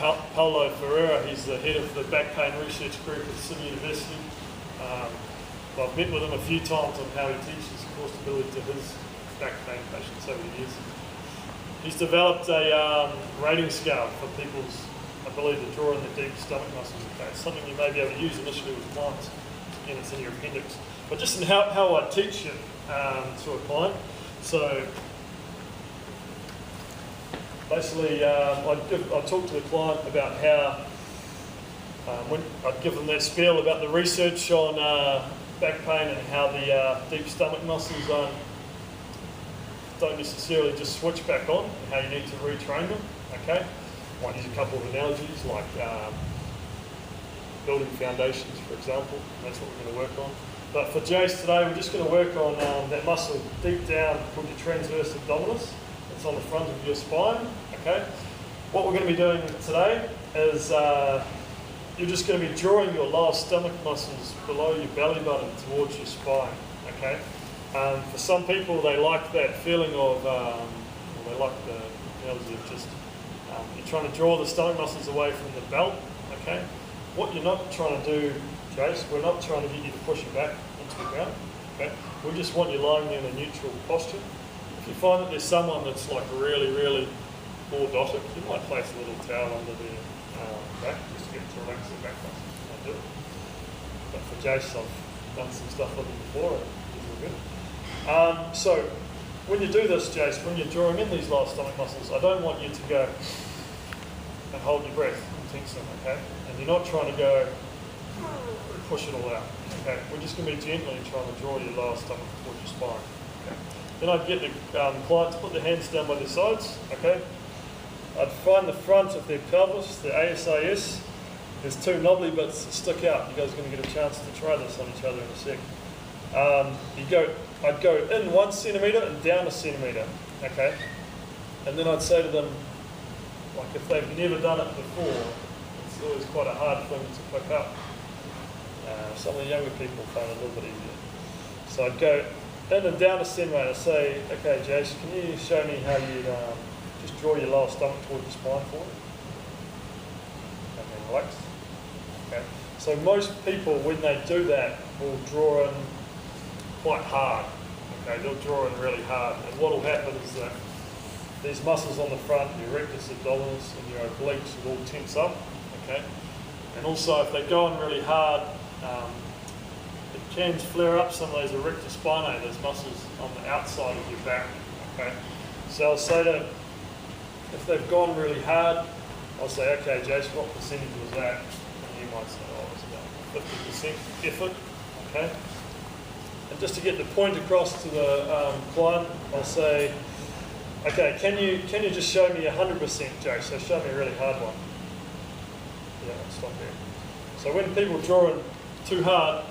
Paulo Ferreira. He's the head of the back pain research group at Sydney University. I've met with him a few times on how he teaches core stability to his back pain patients over the years. He's developed a rating scale for people's ability to draw in the deep stomach muscles. Okay, it's something you may be able to use initially with clients. Again, it's in your appendix. But just in how I teach it to a client. So basically, I talk to the client about how, when I'd give them that spiel about the research on back pain and how the deep stomach muscles don't necessarily just switch back on, and how you need to retrain them. Okay, I might use a couple of analogies like building foundations, for example. That's what we're going to work on. But for Jace today, we're just going to work on that muscle deep down called your transverse abdominis. It's on the front of your spine. Okay. What we're going to be doing today is you're just going to be drawing your lower stomach muscles below your belly button towards your spine. Okay. For some people, they like that feeling of, they like the analogy of just you're trying to draw the stomach muscles away from the belt. Okay. What you're not trying to do, Jace, we're not trying to get you to push it back into the ground. Okay. We just want you lying there in a neutral posture. If you find that there's someone that's like really, really orthotic, you might place a little towel under their back just to get to relax their back muscles. I'll do it. But for Jace, I've done some stuff with him before, and he's all good. So when you do this, Jace, when you're drawing in these lower stomach muscles, I don't want you to go and hold your breath and tense them, okay? And you're not trying to go push it all out. Okay, we're just going to be gently trying to draw your lower stomach towards your spine. Okay. Then I'd get the client to put their hands down by their sides. Okay. I'd find the front of their pelvis, the ASIS. There's two knobbly bits that stick out. You guys are going to get a chance to try this on each other in a sec. I'd go in 1 centimetre and down 1 centimetre. Okay. And then I'd say to them, like if they've never done it before, it's always quite a hard thing to pick up. Some of the younger people find it a little bit easier. So I'd go in and down 1 centimetre and say, okay, Jace, can you show me how you'd just draw your lower stomach towards your spine for it? And then relax. Okay. So most people, when they do that, will draw in quite hard. Okay, they'll draw in really hard. And what will happen is that these muscles on the front, your rectus abdominis and your obliques will all tense up. Okay. And also, if they go in really hard, it can flare up some of those erector spinae, those muscles on the outside of your back. Okay, so I'll say that if they've gone really hard, I'll say, okay, Jace, what percentage was that? And you might say, oh, it was about 50% effort. Okay, and just to get the point across to the client, I'll say, okay, can you just show me 100%, Jace? So show me a really hard one. Yeah, I'll stop there. So when people draw in too hard,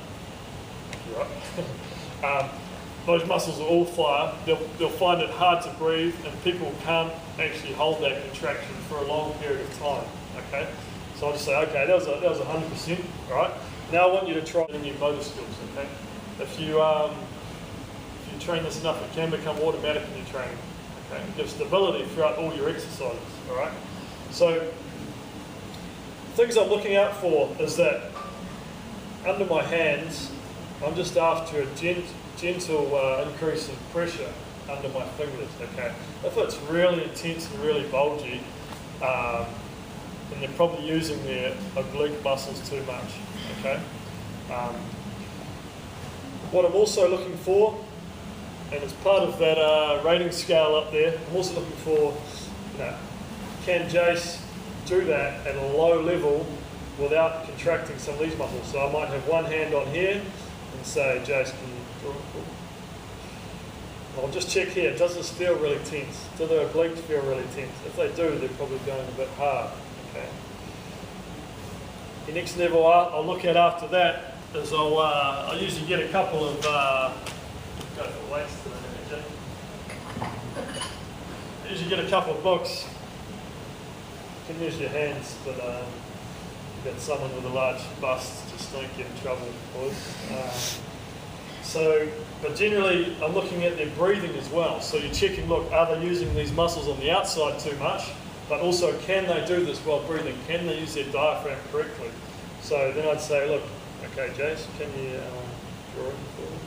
those muscles will all fire. They'll find it hard to breathe, and people can't actually hold that contraction for a long period of time. Okay, so I'll just say, okay, that was 100%. All right. Now I want you to try it in your motor skills. Okay, if you train this enough, it can become automatic in your training. Okay, it gives stability throughout all your exercises. All right. So things I'm looking out for is that under my hands, I'm just after a gentle increase in pressure under my fingers. Okay, if it's really intense and really bulgy, then they're probably using their oblique muscles too much. Okay. What I'm also looking for, and it's part of that rating scale up there, I'm also looking for, can Jace do that at a low level without contracting some of these muscles? So I might have one hand on here and say, Jace, can you draw? I'll just check here, does this feel really tense? Do the obliques feel really tense? If they do, they're probably going a bit hard. Okay. The next level I'll look at after that is I'll usually get a couple of, go for weights today, I usually get a couple of books. You can use your hands, but you've got someone with a large bust, just don't get in trouble, boys. But generally, I'm looking at their breathing as well. So you're checking, look, are they using these muscles on the outside too much? but also can they do this while breathing? Can they use their diaphragm correctly? So then I'd say, look, okay, Jace, can you draw in for me?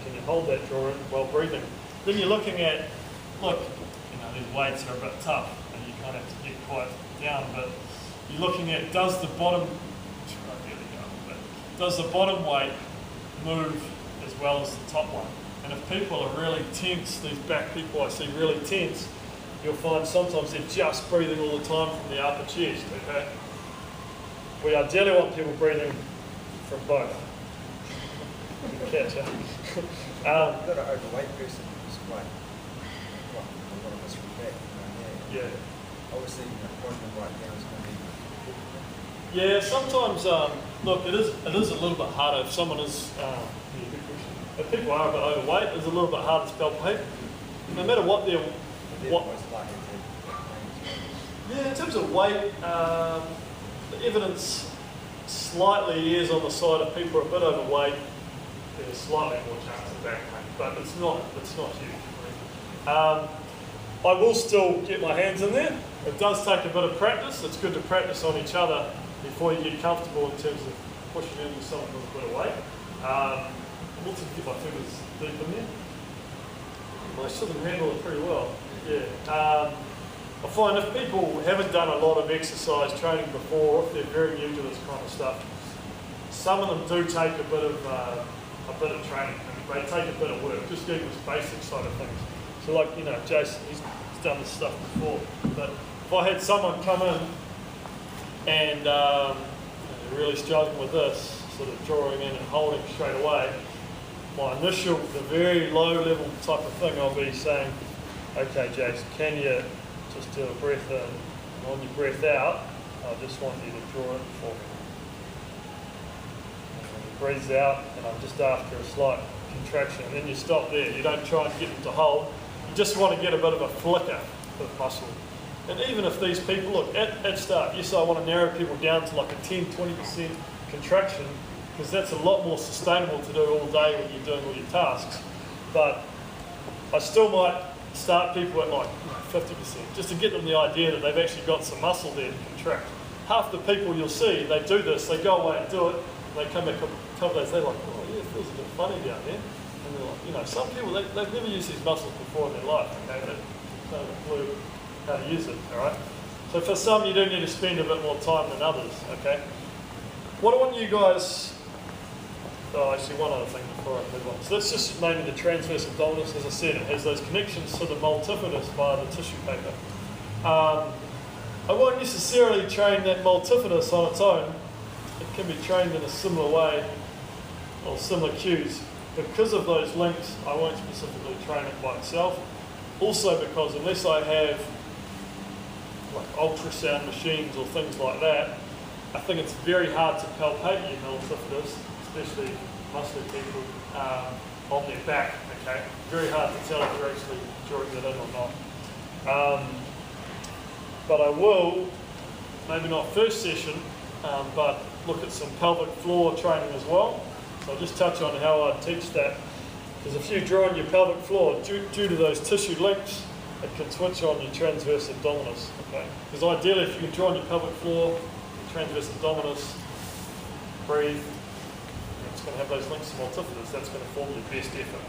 Can you hold that draw in while breathing? Then you're looking at, look, these weights are a bit tough and you kind of have to get quite down, but you're looking at, does the bottom weight move as well as the top one? And if people are really tense, these back people I see really tense, you'll find sometimes they're just breathing all the time from the upper chest, okay? We ideally want people breathing from both. Good catch, huh? You've got an overweight person who's quite a lot of us back. Yeah. Obviously, pointing them right down is going to be. Yeah, sometimes, look, it is a little bit harder if someone is, if people are a bit overweight, it's a little bit harder to palpate. No matter what they're, yeah, in terms of weight, the evidence slightly is on the side of people who are a bit overweight, there's slightly more chance of back pain, but it's not huge. I will still get my hands in there. It does take a bit of practice. It's good to practice on each other before you get comfortable in terms of pushing into someone with a bit of weight. I'm also get my fingers deep in there. I should handle it pretty well. Yeah. I find if people haven't done a lot of exercise training before, if they're very new to this kind of stuff, some of them do take a bit of training. They take a bit of work, just getting this basic side of things. So like, Jason, he's done this stuff before. But if I had someone come in and they're really struggling with this, sort of drawing in and holding straight away, my initial, the very low level type of thing, I'll be saying, okay, Jason, can you just do a breath in, and on your breath out, I just want you to draw in for me. And when you breathe out, and I'm just after a slight contraction, and then you stop there. You don't try and get them to hold. You just want to get a bit of a flicker of muscle. And even if these people, look, at start, yes, I want to narrow people down to like a 10-20% contraction, because that's a lot more sustainable to do all day when you're doing all your tasks. But I still might start people at like 50%, just to get them the idea that they've actually got some muscle there to contract. Half the people you'll see, they do this, they go away and do it, and they come back a couple of days, they're like, oh yeah, it feels a bit funny down there. And they're like, some people, they've never used these muscles before in their life, okay? They don't have a clue how to use it, all right? So for some, you do need to spend a bit more time than others, okay? What I want you guys, actually one other thing before I move on. So that's just mainly the transverse abdominis. As I said, it has those connections to the multifidus via the tissue paper. I won't necessarily train that multifidus on its own. It can be trained in a similar way, or similar cues. Because of those links, I won't specifically train it by itself. Also because unless I have like ultrasound machines or things like that, I think it's very hard to palpate your multifidus, especially muscly people, on their back, okay? Very hard to tell if you're actually drawing that in or not. But I will, maybe not first session, but look at some pelvic floor training as well. So I'll just touch on how I teach that. Because if you draw on your pelvic floor, due to those tissue links, it can switch on your transverse abdominis, okay? Because ideally, if you can draw on your pelvic floor, your transverse abdominis, breathe, it's going to have those links to multifidus, that's going to form your best effort.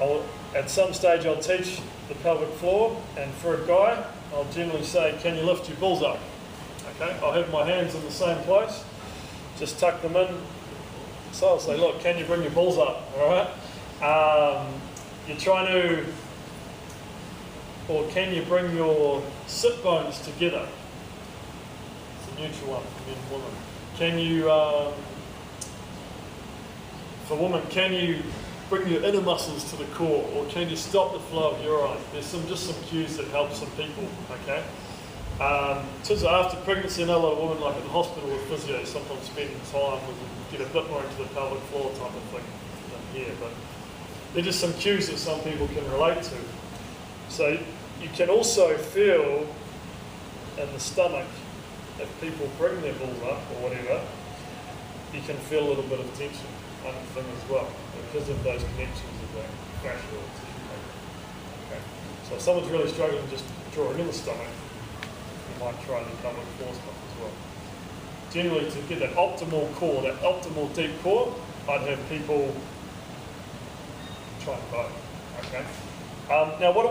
So at some stage I'll teach the pelvic floor, and for a guy, I'll generally say, can you lift your balls up? Okay, I'll have my hands in the same place, just tuck them in. So I'll say, look, can you bring your balls up, all right? You're trying to, or can you bring your sit bones together? It's a neutral one for men and women. Can you, for women, can you bring your inner muscles to the core, or can you stop the flow of urine? There's just some cues that help some people, okay? In terms of after pregnancy, I know a lot of women, like at the hospital with physios, sometimes spend time with them, get a bit more into the pelvic floor type of thing here, but they're just some cues that some people can relate to. So you can also feel in the stomach, if people bring their balls up or whatever, you can feel a little bit of tension on the thing as well, because of those connections of the fascial tissue paper. Okay. So So if someone's really struggling just drawing in the stomach, you might try the downward force pump as well. Generally, to get that optimal core, that optimal deep core, I'd have people try both. Okay. Now, what